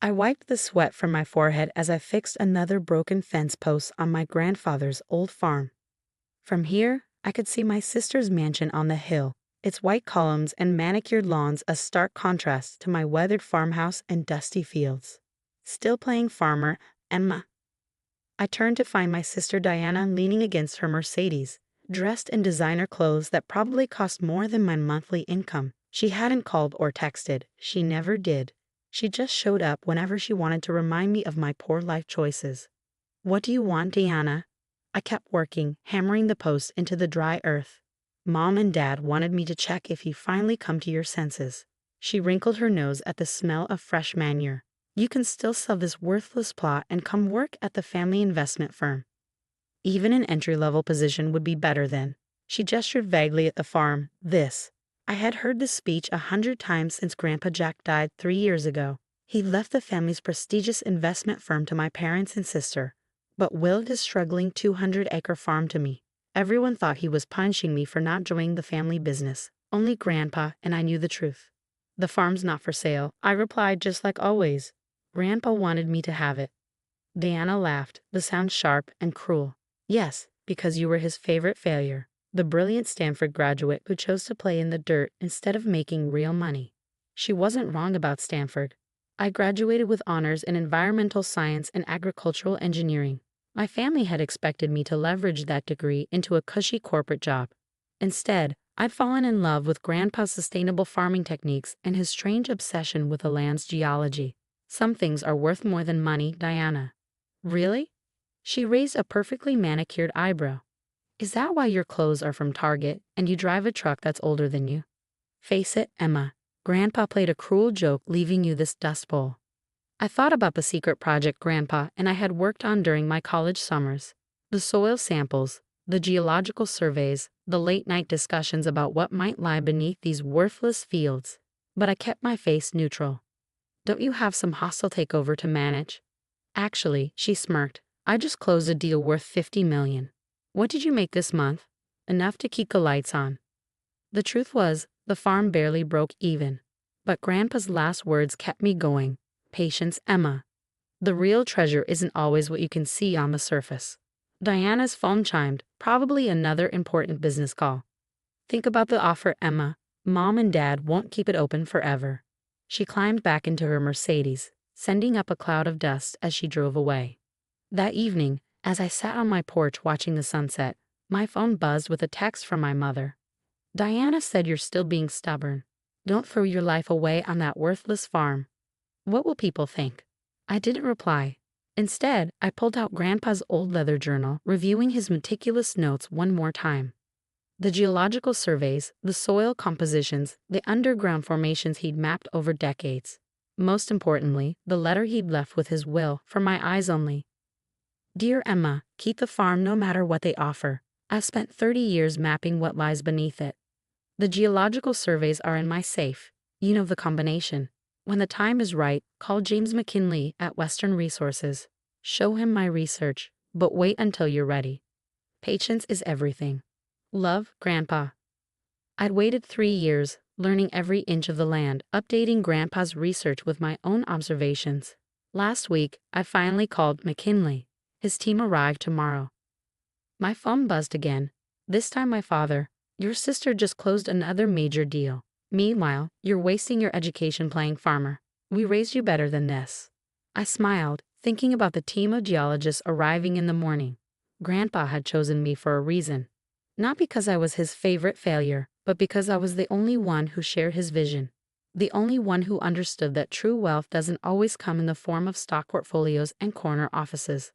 I wiped the sweat from my forehead as I fixed another broken fence post on my grandfather's old farm. From here, I could see my sister's mansion on the hill, its white columns and manicured lawns a stark contrast to my weathered farmhouse and dusty fields. Still playing farmer, Emma. I turned to find my sister Diana leaning against her Mercedes, dressed in designer clothes that probably cost more than my monthly income. She hadn't called or texted. She never did. She just showed up whenever she wanted to remind me of my poor life choices. "What do you want, Diana?" I kept working, hammering the post into the dry earth. "Mom and Dad wanted me to check if you finally come to your senses." She wrinkled her nose at the smell of fresh manure. "You can still sell this worthless plot and come work at the family investment firm. Even an entry-level position would be better then." She gestured vaguely at the farm. I had heard this speech 100 times since Grandpa Jack died 3 years ago. He left the family's prestigious investment firm to my parents and sister, but willed his struggling 200-acre farm to me. Everyone thought he was punishing me for not joining the family business. Only Grandpa and I knew the truth. "The farm's not for sale," I replied just like always. "Grandpa wanted me to have it." Diana laughed, the sound sharp and cruel. "Yes, because you were his favorite failure. The brilliant Stanford graduate who chose to play in the dirt instead of making real money." She wasn't wrong about Stanford. I graduated with honors in environmental science and agricultural engineering. My family had expected me to leverage that degree into a cushy corporate job. Instead, I'd fallen in love with Grandpa's sustainable farming techniques and his strange obsession with the land's geology. "Some things are worth more than money, Diana." "Really?" She raised a perfectly manicured eyebrow. "Is that why your clothes are from Target and you drive a truck that's older than you? Face it, Emma. Grandpa played a cruel joke leaving you this dust bowl." I thought about the secret project Grandpa and I had worked on during my college summers. The soil samples, the geological surveys, the late-night discussions about what might lie beneath these worthless fields. But I kept my face neutral. "Don't you have some hostile takeover to manage?" "Actually," she smirked, "I just closed a deal worth $50 million. What did you make this month?" "Enough to keep the lights on." The truth was, the farm barely broke even. But Grandpa's last words kept me going. "Patience, Emma. The real treasure isn't always what you can see on the surface." Diana's phone chimed, probably another important business call. "Think about the offer, Emma. Mom and Dad won't keep it open forever." She climbed back into her Mercedes, sending up a cloud of dust as she drove away. That evening, as I sat on my porch watching the sunset, my phone buzzed with a text from my mother. "Diana said you're still being stubborn. Don't throw your life away on that worthless farm. What will people think?" I didn't reply. Instead, I pulled out Grandpa's old leather journal, reviewing his meticulous notes one more time. The geological surveys, the soil compositions, the underground formations he'd mapped over decades. Most importantly, the letter he'd left with his will, for my eyes only. "Dear Emma, keep the farm no matter what they offer. I've spent 30 years mapping what lies beneath it. The geological surveys are in my safe. You know the combination. When the time is right, call James McKinley at Western Resources. Show him my research, but wait until you're ready. Patience is everything. Love, Grandpa." I'd waited 3 years, learning every inch of the land, updating Grandpa's research with my own observations. Last week, I finally called McKinley. His team arrived tomorrow. My phone buzzed again. This time my father. "Your sister just closed another major deal. Meanwhile, you're wasting your education playing farmer. We raised you better than this." I smiled, thinking about the team of geologists arriving in the morning. Grandpa had chosen me for a reason. Not because I was his favorite failure, but because I was the only one who shared his vision. The only one who understood that true wealth doesn't always come in the form of stock portfolios and corner offices.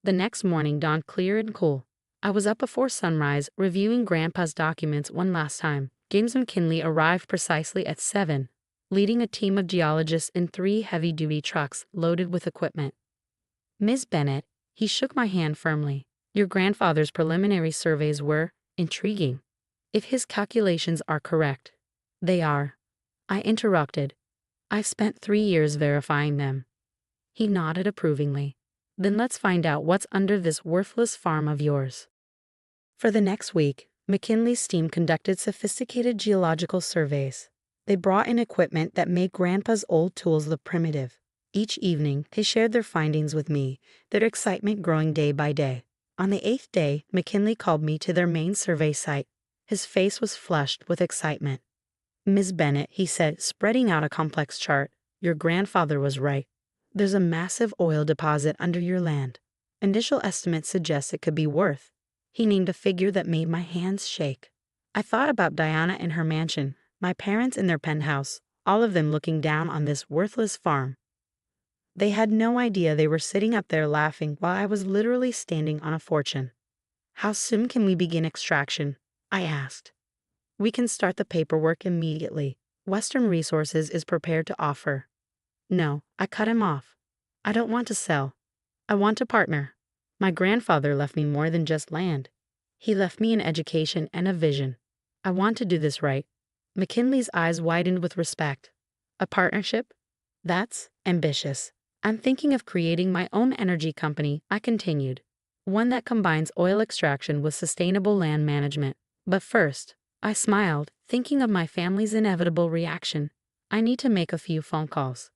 The next morning dawned clear and cool. I was up before sunrise, reviewing Grandpa's documents one last time. James McKinley arrived precisely at 7, leading a team of geologists in 3 heavy-duty trucks loaded with equipment. "Miss Bennett," he shook my hand firmly. "Your grandfather's preliminary surveys were intriguing. If his calculations are correct." "They are." I interrupted. "I've spent 3 years verifying them." He nodded approvingly. "Then let's find out what's under this worthless farm of yours." For the next week, McKinley's team conducted sophisticated geological surveys. They brought in equipment that made Grandpa's old tools look primitive. Each evening, they shared their findings with me, their excitement growing day by day. On the 8th day, McKinley called me to their main survey site. His face was flushed with excitement. "Ms. Bennett," he said, spreading out a complex chart, "your grandfather was right. There's a massive oil deposit under your land. Initial estimates suggest it could be worth." He named a figure that made my hands shake. I thought about Diana in her mansion, my parents in their penthouse, all of them looking down on this worthless farm. They had no idea they were sitting up there laughing while I was literally standing on a fortune. "How soon can we begin extraction?" I asked. "We can start the paperwork immediately. Western Resources is prepared to offer." "No," I cut him off. "I don't want to sell. I want to partner. My grandfather left me more than just land. He left me an education and a vision. I want to do this right." McKinley's eyes widened with respect. "A partnership? That's ambitious. I'm thinking of creating my own energy company," I continued. "One that combines oil extraction with sustainable land management. But first," I smiled, thinking of my family's inevitable reaction, "I need to make a few phone calls."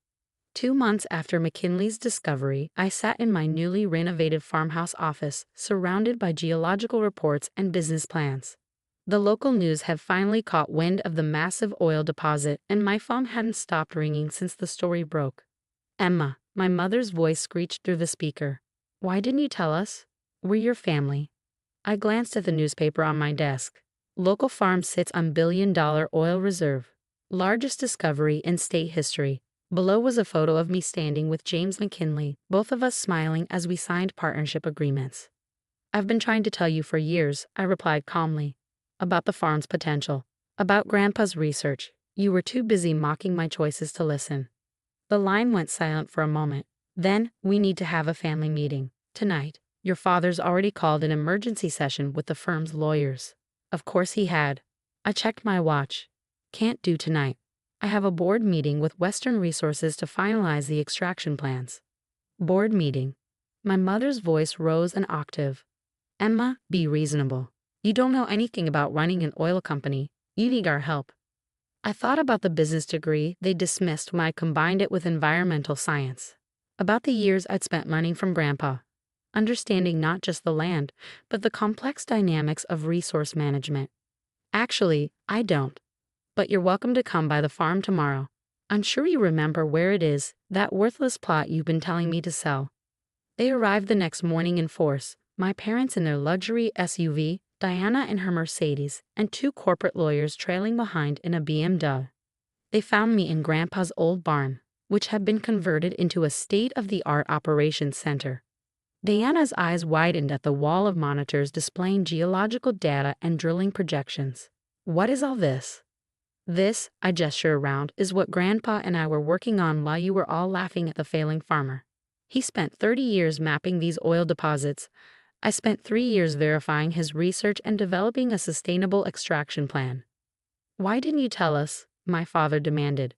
2 months after McKinley's discovery, I sat in my newly renovated farmhouse office, surrounded by geological reports and business plans. The local news had finally caught wind of the massive oil deposit, and my phone hadn't stopped ringing since the story broke. "Emma," my mother's voice screeched through the speaker. "Why didn't you tell us? We're your family." I glanced at the newspaper on my desk. "Local farm sits on billion-dollar oil reserve. Largest discovery in state history." Below was a photo of me standing with James McKinley, both of us smiling as we signed partnership agreements. "I've been trying to tell you for years," I replied calmly. "About the farm's potential. About Grandpa's research. You were too busy mocking my choices to listen." The line went silent for a moment. "Then, we need to have a family meeting. Tonight. Your father's already called an emergency session with the firm's lawyers." Of course he had. I checked my watch. "Can't do tonight. I have a board meeting with Western Resources to finalize the extraction plans." "Board meeting?" My mother's voice rose an octave. "Emma, be reasonable. You don't know anything about running an oil company. You need our help." I thought about the business degree they dismissed when I combined it with environmental science. About the years I'd spent learning from Grandpa, understanding not just the land, but the complex dynamics of resource management. "Actually, I don't. But you're welcome to come by the farm tomorrow. I'm sure you remember where it is, that worthless plot you've been telling me to sell." They arrived the next morning in force, my parents in their luxury SUV, Diana in her Mercedes, and 2 corporate lawyers trailing behind in a BMW. They found me in Grandpa's old barn, which had been converted into a state-of-the-art operations center. Diana's eyes widened at the wall of monitors displaying geological data and drilling projections. "What is all this?" "This," I gestured around, "is what Grandpa and I were working on while you were all laughing at the failing farmer. He spent 30 years mapping these oil deposits. I spent 3 years verifying his research and developing a sustainable extraction plan." "Why didn't you tell us?" my father demanded.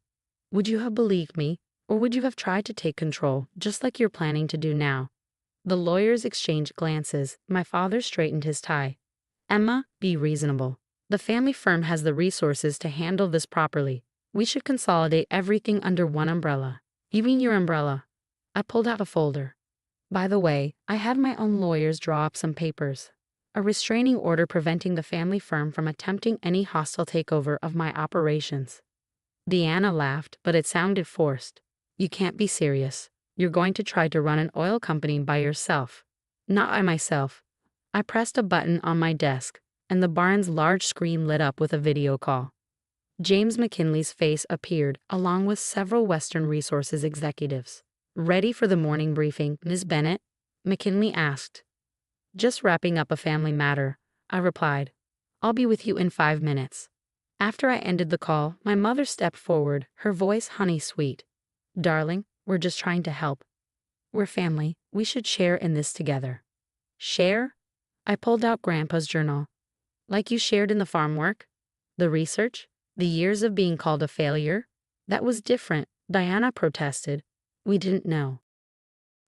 "Would you have believed me, or would you have tried to take control, just like you're planning to do now?" The lawyers exchanged glances. My father straightened his tie. "Emma, be reasonable. The family firm has the resources to handle this properly. We should consolidate everything under one umbrella. Even your umbrella." I pulled out a folder. "By the way, I had my own lawyers draw up some papers. A restraining order preventing the family firm from attempting any hostile takeover of my operations." Deanna laughed, but it sounded forced. "You can't be serious. You're going to try to run an oil company by yourself." "Not by myself." I pressed a button on my desk, and the barn's large screen lit up with a video call. James McKinley's face appeared, along with several Western Resources executives. "Ready for the morning briefing, Ms. Bennett?" McKinley asked. "Just wrapping up a family matter," I replied. "I'll be with you in 5 minutes." After I ended the call, my mother stepped forward, her voice honey-sweet. "Darling, we're just trying to help. We're family. We should share in this together." "Share?" I pulled out Grandpa's journal. "Like you shared in the farm work? The research? The years of being called a failure?" "That was different," Diana protested. "We didn't know."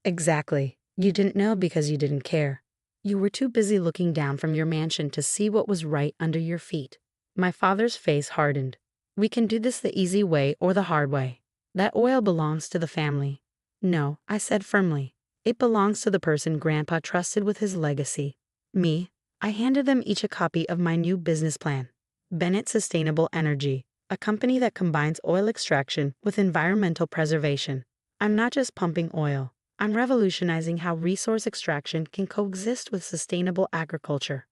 "Exactly. You didn't know because you didn't care. You were too busy looking down from your mansion to see what was right under your feet." My father's face hardened. "We can do this the easy way or the hard way. That oil belongs to the family. No, I said firmly. It belongs to the person Grandpa trusted with his legacy. Me. I handed them each a copy of my new business plan. Bennett Sustainable Energy, a company that combines oil extraction with environmental preservation. I'm not just pumping oil. I'm revolutionizing how resource extraction can coexist with sustainable agriculture.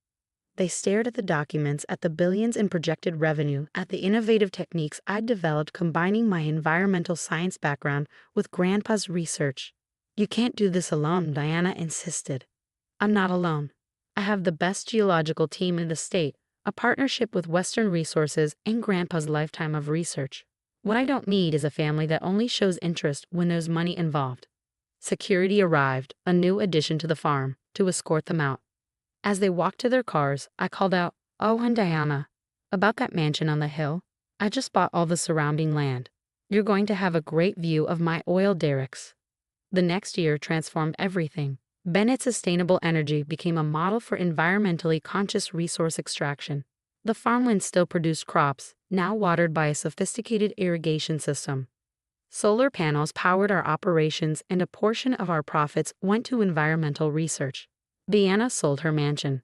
They stared at the documents, at the billions in projected revenue, at the innovative techniques I'd developed combining my environmental science background with Grandpa's research. You can't do this alone, Diana insisted. I'm not alone. I have the best geological team in the state, a partnership with Western Resources, and Grandpa's lifetime of research. What I don't need is a family that only shows interest when there's money involved. Security arrived, a new addition to the farm, to escort them out. As they walked to their cars, I called out, "Oh, and Diana, about that mansion on the hill? I just bought all the surrounding land. You're going to have a great view of my oil derricks." The next year transformed everything. Bennett Sustainable Energy became a model for environmentally conscious resource extraction. The farmland still produced crops, now watered by a sophisticated irrigation system. Solar panels powered our operations, and a portion of our profits went to environmental research. Deanna sold her mansion.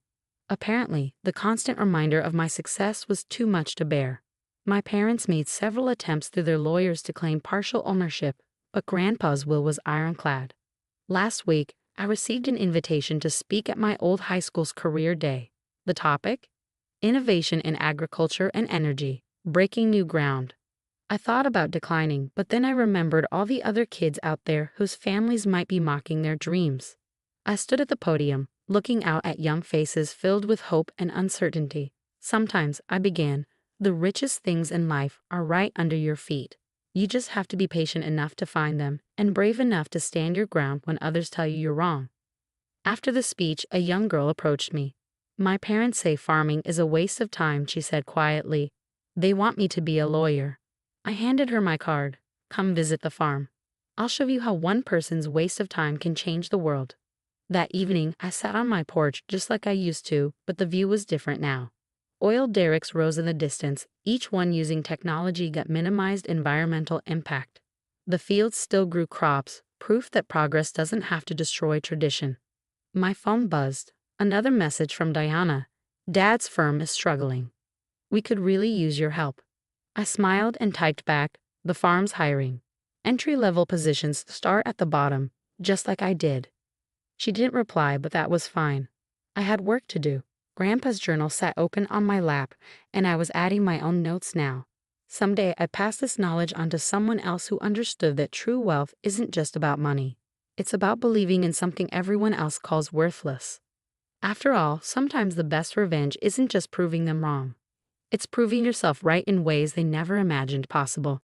Apparently, the constant reminder of my success was too much to bear. My parents made several attempts through their lawyers to claim partial ownership, but Grandpa's will was ironclad. Last week, I received an invitation to speak at my old high school's career day. The topic? Innovation in agriculture and energy, breaking new ground. I thought about declining, but then I remembered all the other kids out there whose families might be mocking their dreams. I stood at the podium, looking out at young faces filled with hope and uncertainty. Sometimes, I began, the richest things in life are right under your feet. You just have to be patient enough to find them, and brave enough to stand your ground when others tell you you're wrong. After the speech, a young girl approached me. "My parents say farming is a waste of time," she said quietly. "They want me to be a lawyer." I handed her my card. "Come visit the farm. I'll show you how one person's waste of time can change the world." That evening, I sat on my porch just like I used to, but the view was different now. Oil derricks rose in the distance, each one using technology that minimized environmental impact. The fields still grew crops, proof that progress doesn't have to destroy tradition. My phone buzzed. Another message from Diana. "Dad's firm is struggling. We could really use your help." I smiled and typed back, "The farm's hiring. Entry-level positions start at the bottom, just like I did." She didn't reply, but that was fine. I had work to do. Grandpa's journal sat open on my lap, and I was adding my own notes now. Someday I'd pass this knowledge on to someone else who understood that true wealth isn't just about money. It's about believing in something everyone else calls worthless. After all, sometimes the best revenge isn't just proving them wrong. It's proving yourself right in ways they never imagined possible.